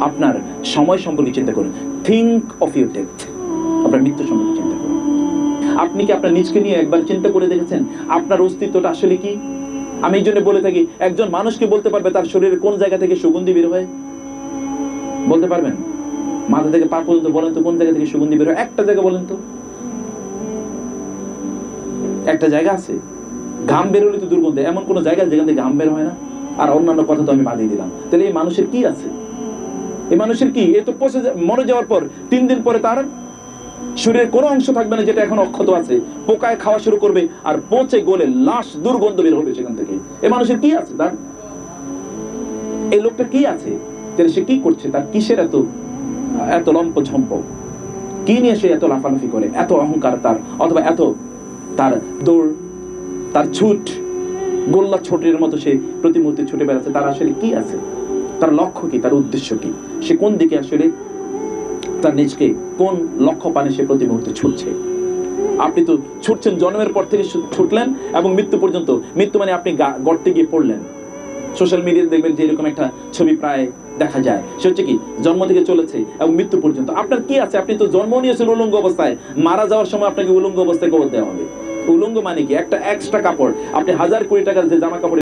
আপনার সময় সম্পর্কে চিন্তা করুন। থিঙ্ক অফ ইউর ডেথ, আপনার মৃত্যু সম্পর্কে চিন্তা করুন। আপনি কি আপনার নিজকে নিয়ে একবার চিন্তা করে দেখেছেন আপনার অস্তিত্বটা আসলে কি? আমি এই জন্য বলে থাকি, একজন মানুষকে বলতে পারবে তার শরীরের কোন জায়গা থেকে সুগন্ধি বের হয়? বলতে পারবেন? মাথা থেকে পা পর্যন্ত বলেন তো কোন জায়গা থেকে সুগন্ধি বের হয়? একটা জায়গা বলেন তো। একটা জায়গা আছে? ঘাম বেরোলে তো দুর্গন্ধ, এমন কোন জায়গা যেখান থেকে ঘাম বের হয় না? আর অন্যান্য কথা তো আমি বাদিয়ে দিলাম। তাহলে এই মানুষের কি আছে? এই মানুষের কি? এ তো পচে মরে যাওয়ার পর 3 দিন পরে তার শরীরের কোনো অংশ থাকবে না যেটা এখন অক্ষত আছে, পোকায় খাওয়া শুরু করবে আর পচে গলে লাশ দুর্গন্ধ বের হবে সেখান থেকে। এই মানুষের কি আছে? তার এই লোকটা কি আছে? তাহলে সে কি করছে? তার কিসের এত লম্প ঝম্প? কি নিয়ে সে এত লাফালাফি করে, এত অহংকার তার, অথবা এত তার দৌড়, তার ছুট, গোল্লা ছোটের মতো সে প্রতি মুহূর্তে ছুটে বেড়াচ্ছে? তার আসলে কি আছে? তার লক্ষ্য কি? তার উদ্দেশ্য কি? সে কোন দিকে আসলে তার নিজকে কোন লক্ষ্য পানে সে প্রতি মুহূর্তে ছুটছে? আপনি তো ছুটছেন, জন্মের পর থেকে ছুটলেন এবং মৃত্যু পর্যন্ত। মৃত্যু মানে আপনি গর্তে গিয়ে পড়লেন। সোশ্যাল মিডিয়াতে দেখবেন যে এরকম একটা ছবি প্রায় দেখা যায়। সে হচ্ছে কি জন্ম থেকে চলেছে এবং মৃত্যু পর্যন্ত। আপনার কি আছে? আপনি তো জন্ম নিয়েছেন উলঙ্গ অবস্থায়, মারা যাওয়ার সময় আপনাকে উলঙ্গ অবস্থায় কবর দেওয়া হবে। উলঙ্গ মানে কি? একটা এক্সট্রা কাপড়। আপনি 1000 কোটি টাকার যে জামা কাপড়